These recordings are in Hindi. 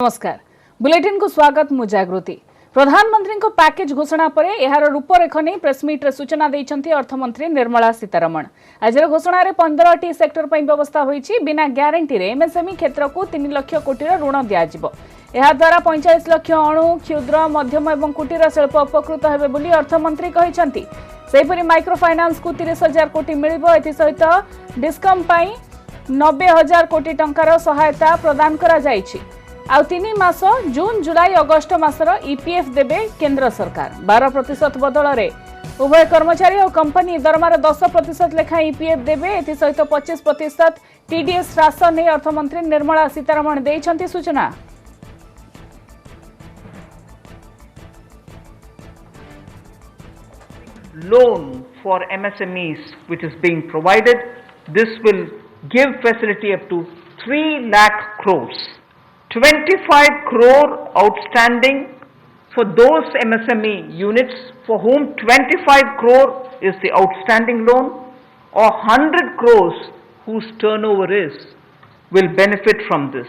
नमस्कार बुलेटिन को स्वागत मु जागृति। प्रधानमंत्री को पैकेज घोषणा पर यार रूपरेख नहीं प्रेसमिट रे सूचना देइछंती अर्थमंत्री निर्मला सीतारमण। आज घोषणा रे 15टी सेक्टर पर व्यवस्था होईछि। बिना ग्यारंटी रे एमएसएमई क्षेत्र को 3 लाख कोटी ऋण दियाजिबो। यह द्वारा 45 लाख अणु क्षुद्र मध्यम एवं कुटीर शिल्प उपकृत हेबे बोली अर्थमंत्री कहिसंती। सेहिपरि माइक्रो फाइनान्स को 30,000 कोटी मिलिबो। एथि सहित डिस्कम पई 90,000 कोटी टंकार सहायता प्रदान करा जायछि। आउ 3 मास जून जुलाई अगस्ट मासर ईपीएफ देबे केंद्र सरकार। 12% बदल रे उभय कर्मचारी और कंपनी दरमार 10% लेखा ईपीएफ देबे। एथि सहित 25% टीडीएस ह्रास नै अर्थमंत्री निर्मला सीतारमण देइछंती सूचना। Loan for MSMEs which is being provided, this will give facility up to 3 lakh crores. 25 crore outstanding for those MSME units for whom 25 crore is the outstanding loan, or 100 crores whose turnover will benefit from this.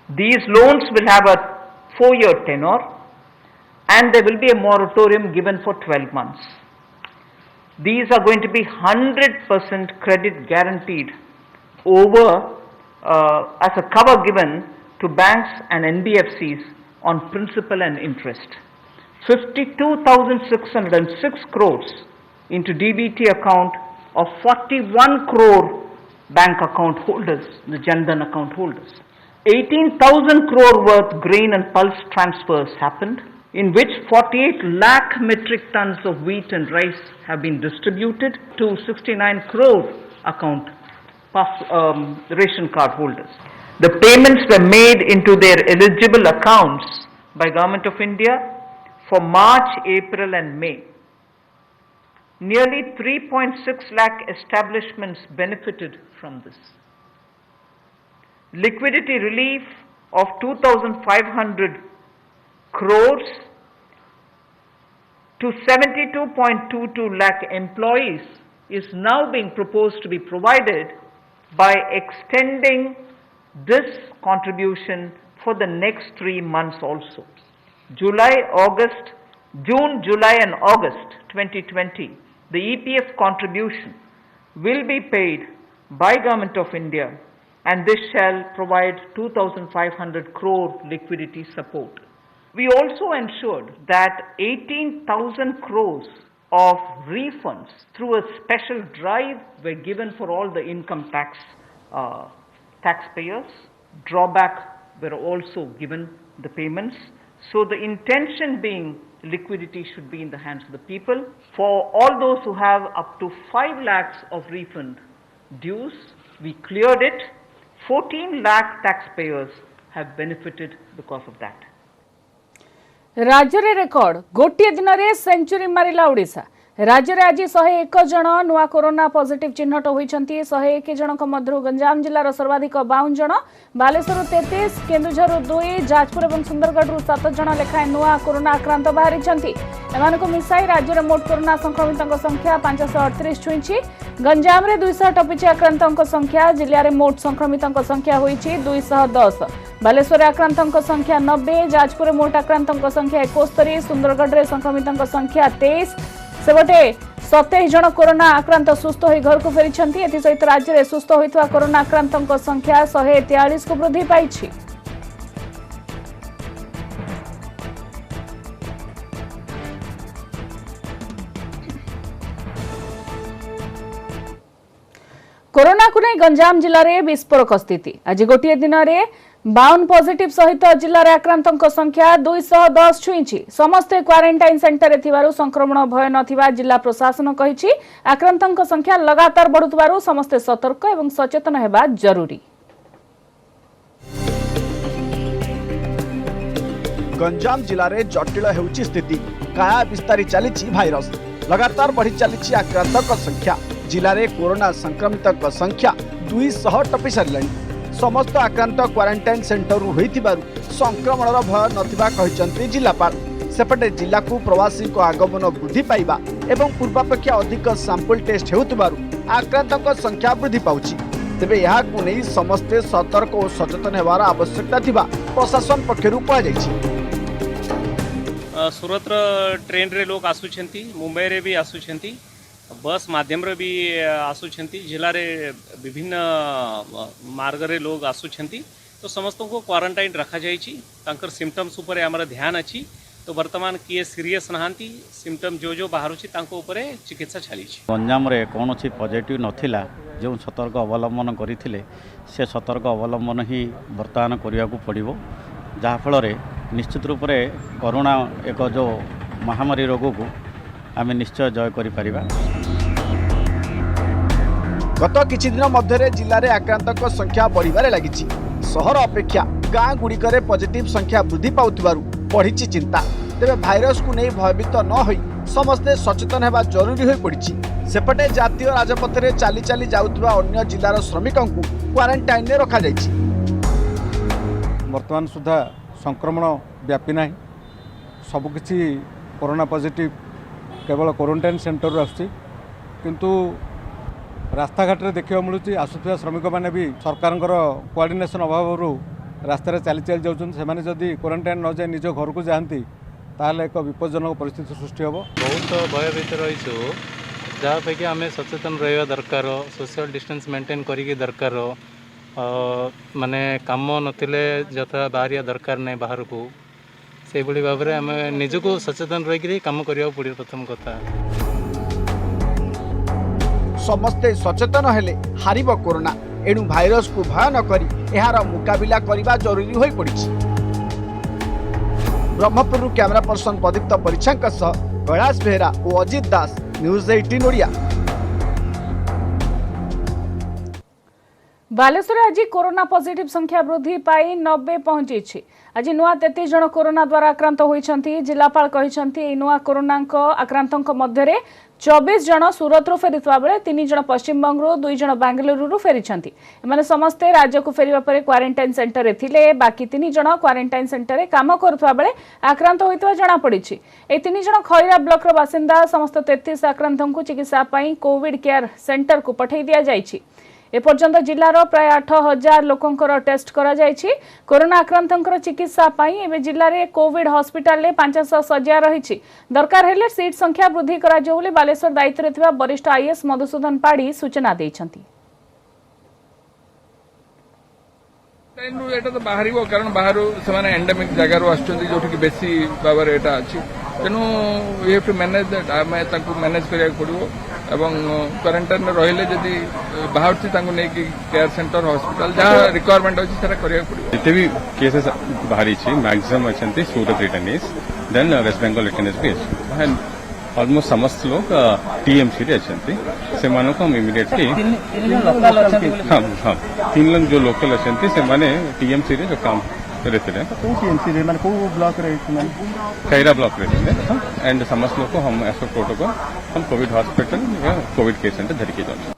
These loans will have a 4-year tenure and there will be a moratorium given for 12 months. These are going to be 100% credit guaranteed over as a cover given to banks and NBFCs on principal and interest. 52,606 crores into DBT account of 41 crore bank account holders, the Jan Dhan account holders. 18,000 crore worth grain and pulse transfers happened, in which 48 lakh metric tons of wheat and rice have been distributed to 69 crore account ration card holders. The payments were made into their eligible accounts by Government of India for March, April and May. Nearly 3.6 lakh establishments benefited from this. Liquidity relief of 2,500 crores to 72.22 lakh employees is now being proposed to be provided by extending this contribution for the next 3 months also. June, July and August 2020, the EPF contribution will be paid by Government of India, and this shall provide 2,500 crore liquidity support. We also ensured that 18,000 crores of refunds through a special drive were given for all the income taxpayers. Drawback were also given the payments. So the intention being liquidity should be in the hands of the people. For all those who have up to 5 lakhs of refund dues, we cleared it. 14 lakh taxpayers have benefited because of that. राज्य रे रेकर्ड गोटे दिन रे सेंचुरी मारिला ओडिशा। राज्य रे आज 101 जन नुआ कोरोना पॉजिटिव चिन्हट होइछंती। 101 जनक मध्य गंजाम जिल्लार सर्वाधिक 52 जन, बालेश्वर 33, केन्दुझर 2, जाजपुर और सुंदरगढ़ 7 जन लेखाएं नुआ कोरोना आक्रांत बाहरी। एमानको मिसाई राज्य रे मोट कोरोना संक्रमितों संख्या 538 छुईछि। गंजाम रे 200 टपिछि आक्रांतों संख्या। जिल्ला रे मोट संक्रमितों संख्या होइछि 210। बालेश्वर आक्रांतों संख्या 90, जाजपुर मोट आक्रांतों संख्या 71, सुंदरगढ़ रे संक्रमितों संख्या 23। सेबटे 27 जन कोरोना आक्रांत सुस्थ होई घर को फेरिछंती। एथि सहित राज्य रे सुस्थ होइतवा कोरोना आक्रांतों संख्या 143 को वृद्धि पाइछि। कोरोना को नहीं गंजाम जिल्ला रे विस्फोरक स्थिति। आज गोटे दिन रे 52 पॉजिटिव सहित जिल्ला रे आक्रांतों संख्या 210 छुईछि। समस्त क्वारंटाइन सेंटर थिबारु संक्रमण भय नथिबा जिल्ला प्रशासन कहिछि। आक्रांतों संख्या लगातार बढ़ुतबारु समस्त सतर्क एवं सचेतन हेबा जरूरी। गंजाम जिल्ला रे जटिल हेउछि स्थिति। काया विस्तारी चलीछि भाइरस। लगातार बढ़ी चलीछि आक्रांतों संख्या। जिल्ला रे कोरोना संक्रमितों संख्या 200 टपि सारिलानि। समस्त आक्रांत क्वारंटाइन सेंटर होइथिबारु संक्रमणर भय नथिबा कहिसंती जिल्लापाल। सेपटे जिल्ला को प्रवासी आगमन वृद्धि पाइबा एवं पूर्वापेक्षा अधिक सैंपल टेस्ट हेउथिबारु आक्रांतों संख्या वृद्धि पाउछि। तेबे यहाकु नै समस्ते सतर्क और सचेतन हेबार आवश्यकता थिबा प्रशासन पक्षरु कुहाଯାଇଛି। सूरत ट्रेन रे लोग आसुछंती, मुंबई रे भी आसुछंती, बस माध्यम रे भी आसुछंती, जिला रे विभिन्न मार्ग रे लोग आसुछंती। तो समस्त को क्वारंटाइन रखा जाइछि। तांकर सिम्पटम्स ऊपर हमर ध्यान अछि। तो वर्तमान किए सीरियस नहांती, सिम्पटम जो बाहरुछि तांको ऊपर चिकित्सा चलीछि। गंजाम रे कोनोसी पॉजिटिव नथिला, जो सतर्क अवलंबन करथिले से सतर्क अवलंबन ही वर्तमान करिया को पड़िबो, जहा फल रे निश्चित रूप से कोरोना एक जो महामारी रोग को आम निश्चय जय करि परिबा। गत किछि दिन मध्य जिले में आक्रांतक संख्या बढ़िबारे लागिछि। सहर अपेक्षा गाँ गुड़िकरे पॉजिटिव संख्या वृद्धि पाउथिबारु बढ़िछि चिंता। तेबे भाइरस को नहीं भयभीत न होई समस्ते सचेतन हेबा जरूरी होई पड़िछि। सेपटे जातीय राजपथ रे चाली चाली जाउथिबा अन्य जिलार श्रमिकों को क्वारंटाइन रे रखा जाइछि। वर्तमान सुधा संक्रमण व्यापी ना, सबकि कोरोना पॉजिटिव केवल क्वारंटाइन सेंटर आसुची, किंतु रास्ता घाट रे देखा मिलूँ आसुवा श्रमिक मैंने भी सरकार कोऑर्डिनेशन अभाव रास्तार चली चली जाऊँ। से जदि क्वारंटाइन न जाए निज घर को जाती ताहले एक विपज्जनक परिस्थिति सृष्टि हम। बहुत भयभीत रहीचु, जहाँपैकी आम सचेतन रहा दरकार, सोशल डिस्टेंस मेंटेन करी दरकार, माने काम नथिले जथा बाहरिया दरकार नहीं बाहर को, से भाव में आम निजको सचेतन रही काम करने पड़े। प्रथम कथा समस्ते सचेतन हेले हारिब कोरोना। एणु भाइरस को भय न करी एहार मुकाबिला करबा जरूरी होई पड़िछि। ब्रह्मपुर कैमरा पर्सन प्रदीप्त परिछांक सह कैलाश बेहेरा और अजित दास, न्यूज 18 ओडिया। बालेश्वर आज कोरोना पॉजिटिव संख्या वृद्धि पाई 90 पहुंची। आज नुआ 33 जन कोरोना द्वारा आक्रांत होइछंती। जिलापाल कहिछंती नुआ कोरोना आक्रांतक मध्य 24 जन सूरत रू फेरिथवा बेले 3 जन पश्चिम बंगरू 2 जन बेंगलुरु रू फेरिछंती। एमाने समस्ते राज्य को फेरिबा परे क्वारंटाइन सेंटर रे थिले। बाकी 3 जन क्वारंटाइन सेंटर रे काम करुथवा बेले आक्रांत होइतवा जणा पड़िछि। ए 3 जन खैरा ब्लॉक रो बासिंदा। समस्त 33 आक्रांतंकु चिकित्सा पई कोविड केयर सेंटर को पठै दिया जाइछि। एपर्यंत जिलार प्राय 8000 लोकंकर टेस्ट करा जाइछि। कोरोना आक्रांतंकर चिकित्सा पई एबे जिल्ला रे कोविड हॉस्पिटल ले 500 सज्जा रहिछि। दरकार हेले सीट संख्या वृद्धि करा जाउ बोली बालेश्वर दायित्व रे थिबा वरिष्ठ आईएएस मधुसूदन पाड़ी सूचना दैछंती। एटा तो बाहर कारण बाहर से एंडेमिक जगार आसुँच जो बेसी भाव में यहाँ अच्छी तेणु we have to manage that आम मैनेज करा पड़ो एवं क्वारंटाइन रहिले जदि बाहर नहीं केयर सेंटर हॉस्पिटल जहाँ रिक्वायरमेंट अच्छी से करा पड़ो। जिते भी केसेस बाहरी मैक्सिमम अच्छा Surat returnees then West Bengal returnees भी अच्छे ऑलमोस्ट समस्त लोग टीएमसी रे अच्छे से हम इमिडिएटली हाँ हाँ 3 लोग जो लोकल अच्छे से टीएमसी रे जो काम करते खैरा ब्लॉक रे एंड समस्त लोग को हम एज प्रोटोकॉल हम कोविड हॉस्पिटल या कोविड केयर सेंटर धरिकी जाऊँ।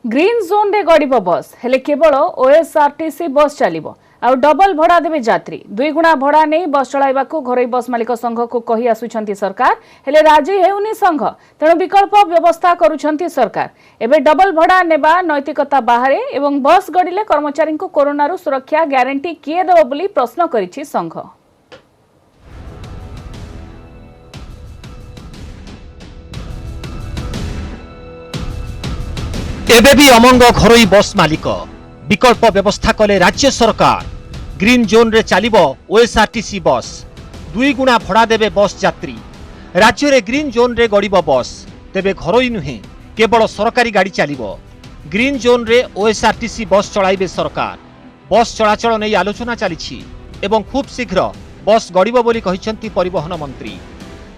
ग्रीन जोन रे गड़िब बस हेले केवल ओएसआरटीसी बस चलिबो आ डबल भड़ा देवे यात्री। 2 गुणा भड़ा नहीं बस चलाइबा को घरोई बस मालिक संघ को कही आसुछंती सरकार, हेले राजी हेउनी संघ। तेणु विकल्प व्यवस्था करुछंती सरकार। एबे डबल भड़ा नेबा नैतिकता बाहरे एवं बस गड़िले कर्मचारी को कोरोना रु सुरक्षा ग्यारंटी किए देबो बोली प्रश्न करिछि संघ। एबे भी अमंग घरोई बस मालिक विकल्प व्यवस्था कले राज्य सरकार। ग्रीन जोन रे चलिबो ओएसआरटीसी बस। 2 गुणा भड़ा देवे बस यात्री। राज्य रे ग्रीन जोन रे गड़िबो बस, तेबे घरोई नुहे केवल सरकारी गाड़ी चलिबो। ग्रीन जोन रे ओएसआरटीसी बस चलाइबे सरकार। बस चलाचल नहीं आलोचना चलिछि एवं खूब शीघ्र बस गड़िबो बोली कहिसंती परिवहन मंत्री।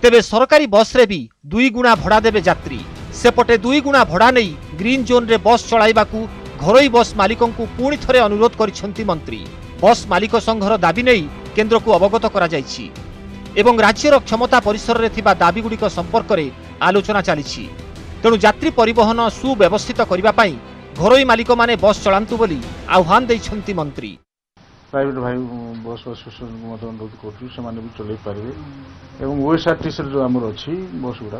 तेबे सरकारी बस रे भी 2 गुणा भड़ा देवे यात्री। सेपटे 2 गुणा भड़ा नहीं ग्रीन जोन रे बस चलाइबाकू घरोई बस मालिकों को पुणी थरे अनुरोध करिसंती मंत्री। बस मालिक संघर दाबी नहीं केंद्र को अवगत करा जाइछि एवं राज्यर क्षमता परिसर रे थिबा दाबी गुड़िक संपर्क रे आलोचना चलिछि। तेणु यात्री परिवहन सुव्यवस्थित करबा पई घरोई मालिक माने बस चलांतु बोली आह्वान दैछंती मंत्री। प्राइवेट भाई बस एसोसिएशन अनुरोध करूँ से भी चल पारे एवं ओएसआरटीसी जो आमर अच्छी बस गुड़ा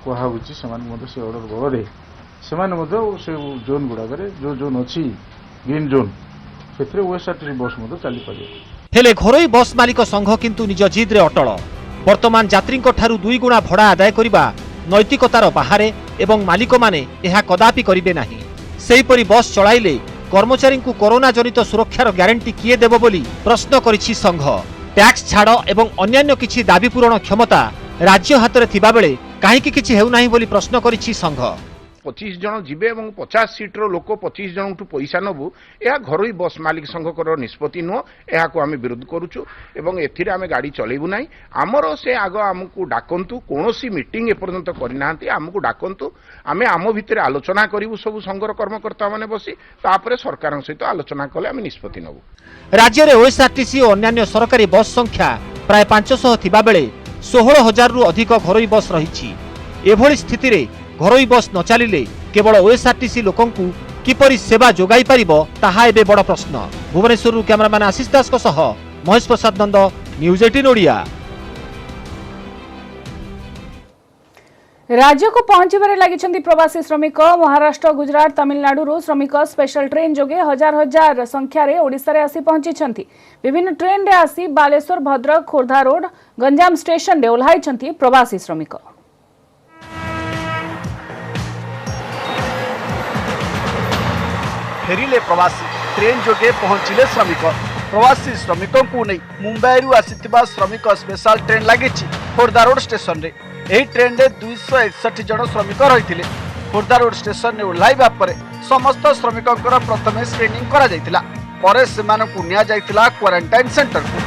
कहूँ से ऑर्डर बल से जोन गुड़ाक जो जोन अच्छी ग्रीन जोन से ओएसआरटीसी बस चली पारे। हेले घरोई बस मालिक संघ किंतु निज जिद्रे अटल। वर्तमान यात्री दुई गुणा भड़ा आदाय करने नैतिकतार बाहर एवं मालिक माने यह कदापि करिबे नाही। सेहीपरि बस चलाइले कर्मचारी को कोरोना जनित सुरक्षार ग्यारंटी किए देव बोली प्रश्न करिछि संघ। टैक्स छाड़ एवं अन्यान्य किछि दाबी पूरण क्षमता राज्य हाथ थिबा बेले काहेकि किछि हेउ नाही बोली प्रश्न करिछि संघ। 25 जन जीवे और 50 सीट्र लोक 25 जन पैसा नबू यह घरोई बस मालिक संघकर निष्पत्ति नुह। यह आम विरोध करुचु एवं एथिरे आमे गाड़ी चलेबू नाही। आमर से आग आमको डाकंतु कोनोसी मीटिंग एपर्यंत करना आमको डाकंतु आमे आम भितर आलोचना करूँ सब संघर कर्मकर्ता माने बसी तापर सरकार सहित आलोचना कले आमे निष्पत्ति नबू। राज्य में ओएसआरटीसी और अन्यान्य सरकारी बस संख्या प्राय 500 थिबा बेले 16,000 रु अधिक घरोई बस रही। एभली स्थिति रे घरोई बस न चलिले केवल ओएसआरटीसी लोकंकु किपरि सेवा जोगाई पारिबो ताहा एबे बड़ प्रश्न। भुवनेश्वर कैमरामैन आशीष दास को सह महेश प्रसाद नंद, न्यूज 18 ओडिया। राज्य को पहुंचबारे लगी प्रवासी श्रमिक। महाराष्ट्र, गुजरात, तमिलनाडु श्रमिक स्पेशल ट्रेन जोगे हजार हजार संख्यार ओडिशा रे आसी पहुंची। विभिन्न ट्रेन रे आसी बालेश्वर, भद्रक, खोर्धा रोड, गंजाम स्टेशन रे ओह्लाइछंती प्रवासी श्रमिक। फेरिले प्रवासी ट्रेन जोगे पहुंचिले श्रमिक। प्रवासी श्रमिकों को नहीं मुंबई आसीथिबा श्रमिक स्पेशल ट्रेन लगी खोर्धा रोड स्टेशन रे। यही ट्रेन रे 261 जन श्रमिक रही। खोर्धा रोड स्टेशन रे ओह्लाइबा परे समस्त श्रमिकों प्रथम स्क्रीनिंग करा जायतिला, परे सेमानकु निया जायतिला क्वारंटाइन सेंटर को।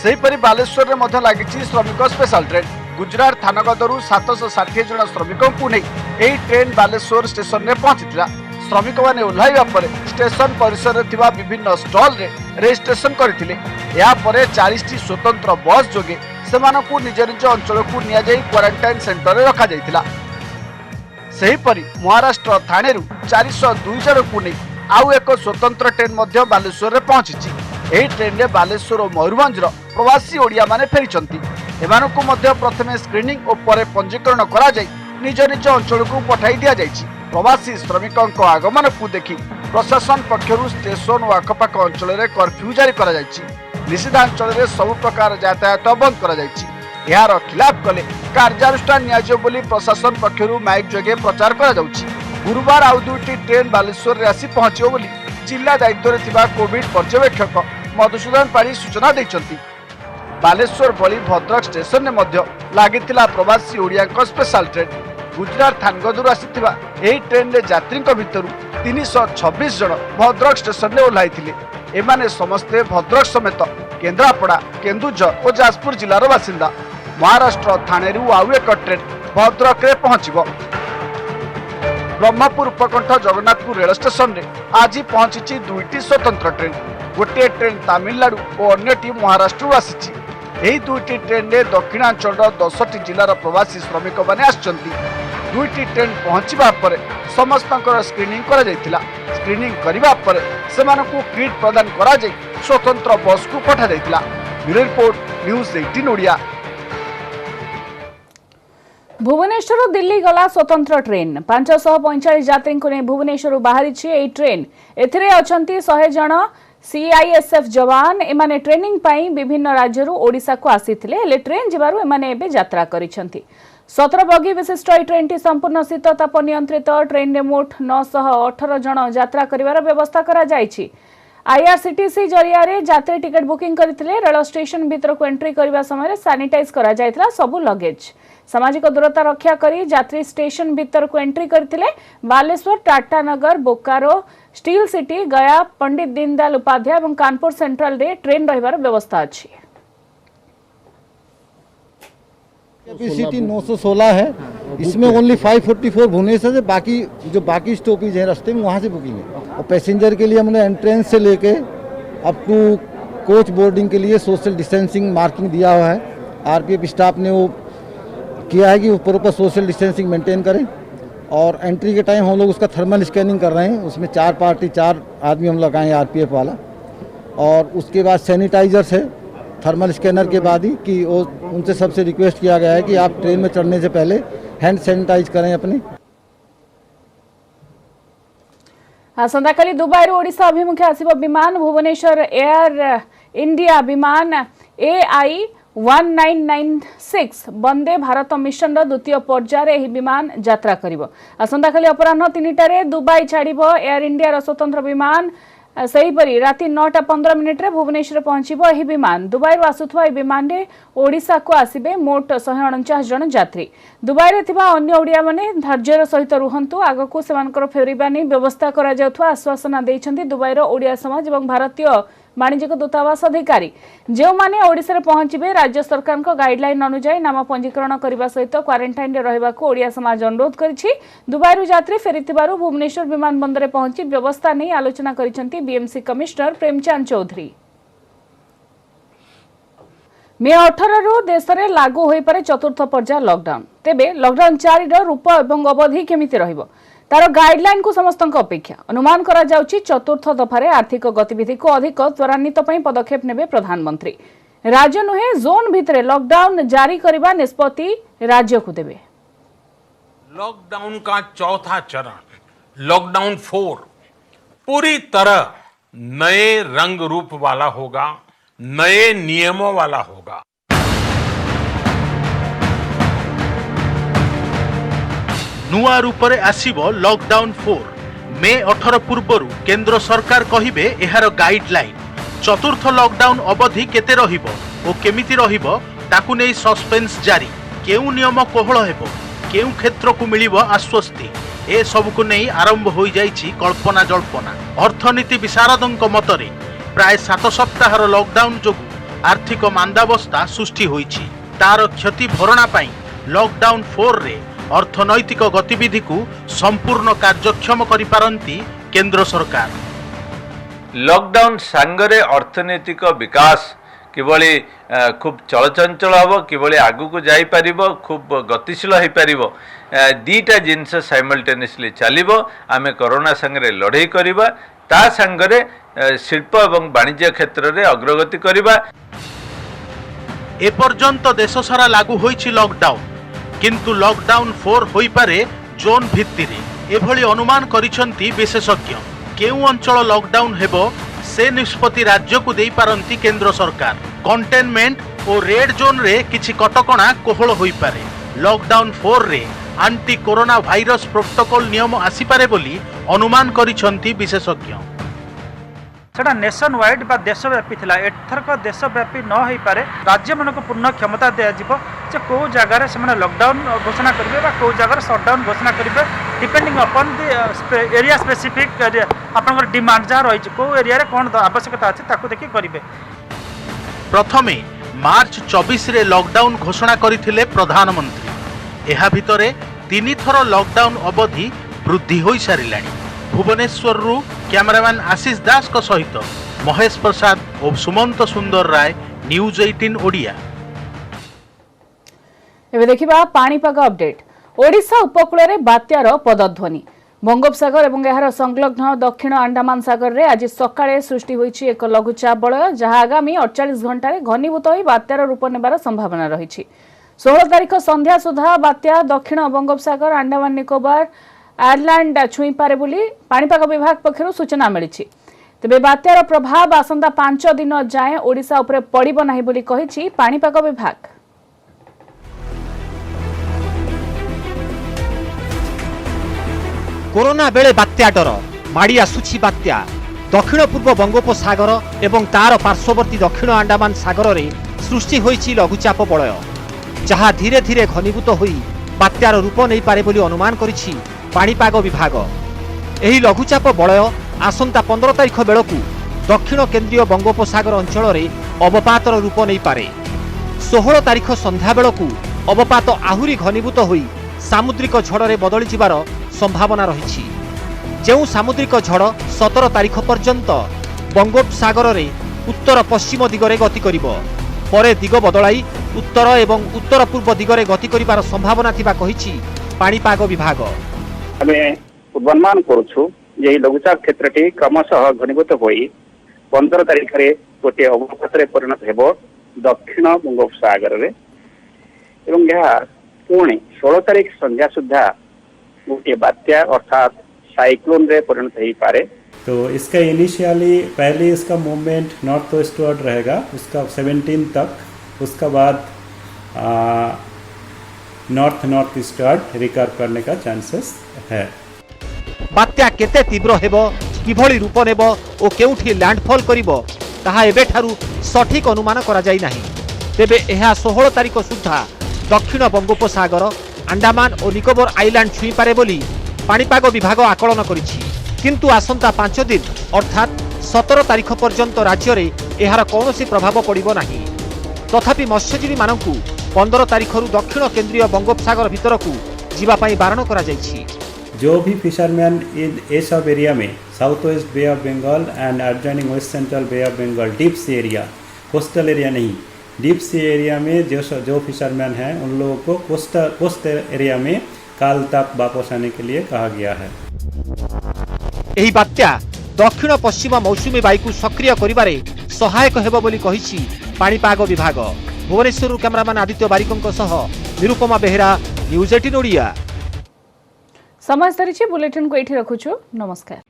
सेहीपरि बालेश्वर रे मध्य लागिछि श्रमिक स्पेशल ट्रेन। गुजरात थानागदरू 760 जन श्रमिकों को नहीं यही ट्रेन बालेश्वर स्टेशन रे पहुंचीथिला। श्रमिक माने ओह्लाइबा परे स्टेशन परिसर रे थिबा विभिन्न स्टॉल रे रजिस्ट्रेशन करथिले। या परे 40 स्वतंत्र बस जोगे सेमानकु निज निज अंचल को निया जाई क्वारंटाइन सेंटर रे रखा जायतिला। सेहीपरि महाराष्ट्र थानेरू 402 जन को नहीं आउ एक स्वतंत्र ट्रेन मध्य बालेश्वर रे पहुंचीछि। यही ट्रेन रे बालेश्वर और मयूरभंज प्रवासी ओडिया माने फेरिचंती। एमानकु मध्य प्रथमे स्क्रीनिंग और परे पंजीकरण करा जाई निज निज अंचल को पठाई दिया जायछि। प्रवासी श्रमिकों आगमन को देखि प्रशासन पक्षरु स्टेशन और आखपाख अंचल रे कर्फ्यू जारी करा जायछि। निषेधांचल रे सब प्रकार यातायात बंद करा जायछि। यार खिलाफ कले कार्यानुष्ठान नियाजियो बोली प्रशासन पक्षरु माइक जोगे प्रचार करा जाउछि। गुरुवार आउ दुईटी ट्रेन बालेश्वर रे आसी पहुंचियो बोली जिला दायित्व रे थिबा कोविड पर्यवेक्षक मधुसूदन पाड़ी सूचना दैछंती। बालेश्वर बली भद्रक स्टेशन ने मध्य लागिथिला प्रवासी ओडिया स्पेशल ट्रेन। गुजरात थानगदूर आसीथिबा एही ट्रेन रे यात्री भितरु 326 जन भद्रक स्टेशन रे ओह्लाइथिले। एमाने समस्ते भद्रक समेत केन्द्रापड़ा, केन्दुझर और जाजपुर जिलार बासिंदा। महाराष्ट्र थानेरू आउ एक ट्रेन भद्रक रे पहुंचिबो। ब्रह्मपुर उपकंठ जगन्नाथपुर रेल स्टेशन रे आज पहुंची दुईटी स्वतंत्र ट्रेन। गोटे ट्रेन तमिलनाडु और अन्यटी महाराष्ट्र आसी। यही दुईटी ट्रेन रे दक्षिणांचल 10टी जिलार प्रवासी श्रमिक माने आछंती। दुईटी ट्रेन पहुंचबा परे समस्तଙ୍କର स्क्रीनिंग करा जायतिला। स्क्रीनिंग करिबा परे सेमानकु किट प्रदान करा जाय स्वतंत्र बस को पठा जायतिला। Bureau report, news 18 Odia. Bhubaneswar Delhi गला स्वतंत्र ट्रेन। 545 यात्री को नहीं भुवनेश्वर बाहरी यही ट्रेन। एथिरे अछंती 100 जन सीआईएसएफ जवान। एमाने ट्रेनिंग पाई विभिन्न राज्यरू ओडिशा को आसीथिले, हेले ट्रेन जिबारु एमाने एबे यात्रा करिसंती। 17 बगी विशिष्ट यह ट्रेन टी संपूर्ण शीत ताप नियंत्रित। ट्रेन रे मोट 918 जन यात्रा करिवार व्यवस्था करा जायछि। आईआरसीटीसी जरिया रे यात्री टिकट बुकिंग करथिले। रेल स्टेशन भीतर को एंट्री करबा समय सैनिटाइज करा जायथिला सबु लगेज। सामाजिक दूरता रक्षा करी यात्री स्टेशन भीतर को एंट्री करथिले। बालेश्वर, टाटानगर, बोकारो, स्टील सिटी, गया, पंडित दीनदयाल उपाध्याय और कानपुर सेंट्रल रे ट्रेन रहिबार व्यवस्था अछि। कैपेसिटी 916 है। इसमें ओनली 544 भुवनेश्वर से, बाकी स्टॉपेज है रास्ते में वहाँ से बुकिंग है। और पैसेंजर के लिए हमने एंट्रेंस से लेके अप टू कोच बोर्डिंग के लिए सोशल डिस्टेंसिंग मार्किंग दिया हुआ है। आरपीएफ स्टाफ ने वो किया है कि वो प्रॉपर सोशल डिस्टेंसिंग मेंटेन करें। और एंट्री के टाइम हम लोग उसका थर्मल स्कैनिंग कर रहे हैं। उसमें 4 आदमी हम लगाए हैं आरपीएफ वाला। और उसके बाद सैनिटाइजर्स है थर्मल स्कैनर के बाद ही कि वो उनसे सबसे रिक्वेस्ट किया गया है कि आप ट्रेन में चढ़ने से पहले हैंड सैनिटाइज करें अपने। आसंताकाली दुबई ओडिशा अभिमुखे आसिब विमान भुवनेश्वर एयर इंडिया विमान AI 1996 वंदे भारत मिशन द्वितीय पर्यायर यह विमान यात्रा करिब। आसंताकाली अपराह्न 3टारे दुबई छाड़िब एयर इंडिया स्वतंत्र विमान। सेहीपरि राति 9:15 भुवनेश्वर पहुंचब यह विमान। दुबई आसुथवा यह विमान रे ओडिशा को आसिबे मोट 149 जन यात्री। दुबई रे थिबा अन्य ओडिया माने धैर्यर सहित रुहंतु आगकू सेमानकर फेरिबा नै व्यवस्था करा जाउथवा आश्वासन दैछन्ती दुबई रो ओडिया समाज एवं भारतीय वाणिज्यिक दूतावास अधिकारी। जो माने ओडिशा रे पहुंचबे राज्य सरकार को गाइडलाइन अनुसार नाम पंजीकरण करने सहित क्वारंटाइन रे रहबाकू ओडिया समाज अनुरोध करिछि। दुबई रू यात्री फेरिथिबारु भुवनेश्वर विमान बंदर पहुंची व्यवस्था नहीं आलोचना करिसेंती बीएमसी कमिश्नर प्रेमचंद चौधरी। मे 18 रु देश में लागू हो पारे चतुर्थ पर्याय लॉकडाउन। तेबे लॉकडाउन 4 रो रूप एवं अवधि केमिति रहिबो तार गाइडलाइन को समस्त अपेक्षा अनुमान करा जाउछि। चतुर्थ दफारे आर्थिक गतिविधि को अधिक त्वरान्वित पदक्षेप नेबे प्रधानमंत्री। राज्य नुहे जोन भितरे लॉकडाउन जारी करबा निष्पत्ति राज्य को देबे। लॉकडाउन का चौथा चरण लॉकडाउन 4 पूरी तरह नए रंग रूप वाला होगा, नए नियमों वाला होगा। नुआ रूपरे आसीबो लॉकडाउन 4। मे 18 पूर्वरु केंद्र सरकार कहिबे एहार गाइडलाइन। चतुर्थ लॉकडाउन अवधि केते रहिबो ओ केमिति रहिबो ताकु नै सस्पेंस जारी। केउ नियम कोहळ हेबो, केउ क्षेत्र को मिलिबो आश्वस्ति, ए सब को नै आरंभ होई जाईछि कल्पना जल्पना। अर्थनीति विशारदଙ୍କ मतरे प्राय 7 सप्ताहर लॉकडाउन जोगु आर्थिक मांदावस्था सृष्टि होईछि। तार क्षति भरणा पई लॉकडाउन 4 रे अर्थनैतिक गतिविधि को संपूर्ण कार्यक्षम करि पारंती केंद्र सरकार। लॉकडाउन सांगरे अर्थनैतिक विकास किभली खूब चलचंचल हम किभली आगु को जाई परिबो, खूब गतिशील हो पारिबो। दीटा जिनस साइमल्टेनियसली चलिबो। आमे कोरोना संगरे लड़ाई करिबा, ता संगरे शिल्प एवं वाणिज्य क्षेत्र रे अग्रगति करिबा। ए पर्यंत देश सारा लागू होईछि लॉकडाउन, किंतु लॉकडाउन 4 होई पारे जोन भित्तिरे एभली अनुमान करिसंती विशेषज्ञ। केउ अंचल लॉकडाउन हेबो से निष्पत्ति राज्य को देई पारंती केंद्र सरकार। कंटेनमेंट और रेड जोन रे किछि कटकणा कोहळ होई पारे। लॉकडाउन 4 रे एंटी कोरोना वायरस प्रोटोकॉल नियम आसी पारे बोली अनुमान करिसंती विशेषज्ञ। सेटा नेशन वाइड बा देशव्यापी थिला, एथरक देशव्यापी न होई पारे। राज्य मन को पूर्ण क्षमता दिया जिवो जे को जगह से माने लॉकडाउन घोषणा करिवे बा को जगह शटडाउन घोषणा करिवे depending upon the area specific आपनकर डिमांड जा रही को एरिया रे कोन आवश्यकता अछि ताकू देखि करिवे। प्रथमे मार्च 24 रे लॉकडाउन घोषणा करिथिले प्रधानमंत्री। एहा भितरे 3 थर लॉकडाउन अवधि वृद्धि होई सारिलाणी। भुवनेश्वर रु कैमरामैन आशीष दास को सहित महेश प्रसाद और सुमंत सुंदर राय, न्यूज 18 ओडिया। एबे देखिबा पाणीपाग अपडेट। ओडिशा उपकूल रे बात्यार पदध्वनि। बंगोपसागर एवं एहार संलग्न दक्षिण अंडमान सागर रे आज सकाळे सृष्टि होईछि एक लघुचाप बलय, जहा आगामी 48 घंटा रे घनीभूत होई बात्यार रूप नेबार संभावना रहिछि। 16 तारिख संध्या सुधा बात्या दक्षिण बंगोपसागर अंडमान निकोबार आयरलैंड छुई पारे बोली पाणीपाग विभाग पक्षरु सूचना मिलिछि। तेबे बात्यार प्रभाव आसंता 5 दिन जाए ओडिशा उपरे पड़िबो नाही बोली कहिछि पाणीपाग विभाग। कोरोना बेले बात्या डर माड़ी आसुछि बात्या। दक्षिण पूर्व बंगोपसागर एवं तार पार्श्ववर्ती दक्षिण अंडमान सागर रे सृष्टि होईछि लघुचाप बलय, जहा धीरे धीरे घनीभूत होई बात्यार रूप नहीं पारे बोली अनुमान करिछि पाणीपाग विभाग। एही लघुचाप बलय आसंता 15 तारिख बेलकू दक्षिण केंद्रीय बंगोपसागर अंचल रे अवपातर रूप नहीं पारे। 16 तारिख संध्या बेलकू अवपात आहुरी घनीभूत होई सामुद्रिक झड़ रे बदली जिबार संभावना रहिछि। जेउ सामुद्रिक झड़ 17 तारिख पर्यंत बंगोपसागर रे उत्तर पश्चिम दिगरे गति करिबो, परे दिग बदलाई उत्तर एवं उत्तर पूर्व दिगरे गति करिबार संभावना थिबा कहिछि पाणीपाग विभाग। आमे पूर्वानुमान करूछु जे लघुचाप क्षेत्रटी क्रमशः घनीभूत होई 15 तारिख रे गोटे अवपात रे परिणत हेबो दक्षिण बंगोपसागर रे एवं यह पुणी 16 तारीख संध्या सुधा गोटे बात्या अर्थात साइक्लोन रे परिणत हो पारे। तो इसका इनिशियली पहले इसका मूवमेंट नॉर्थ वेस्टवर्ड रहेगा उसका 17 तक, उसका बाद नॉर्थ ईस्टवर्ड रिकवर करने का चांसेस है। बात्या केते तीव्र हेबो, किभଳି रूप नेबो ओ केउठी लैंडफॉल करिवो ताहा एबेठारु सठिक अनुमान करा जाई नाही। तेबे एहा 16 तारिख सुद्धा दक्षिण बंगोपसागर, अंडमान और निकोबर आइलैंड छुई पारे बोली पाणीपाग विभाग आकलन करिछि। किंतु आसंता 5 दिन अर्थात 17 तारिख पर्यंत राज्य रे एहार कौनसी प्रभाव पड़िबो नाही। तथापि मत्स्यजीवी मानकु 15 तारिखरु दक्षिण केंद्रीय बंगोपसागर भितरकु जीवा पई बारण करा जाइछि। जो भी फिशरमैन इन ए सब एरिया में south west Bay of Bengal and adjoining west central Bay of Bengal deep sea area, coastal area नहीं, डीप सी एरिया में जो फिशरमैन हैं उन लोगों को कोस्ट एरिया में काल तक वापस आने के लिए कहा गया है। एही बात्या दक्षिण पश्चिम मौसुमी वायु सक्रिय करिबारे सहायक हेबो बोली कहिछि पाणीपाग विभाग। भुवनेश्वर कैमरामैन आदित्य बारिकों सह निरुपमा बेहेरा, न्यूज 18 ओडिया। समय सरी बुलेटिन को एठी रखुछु। नमस्कार।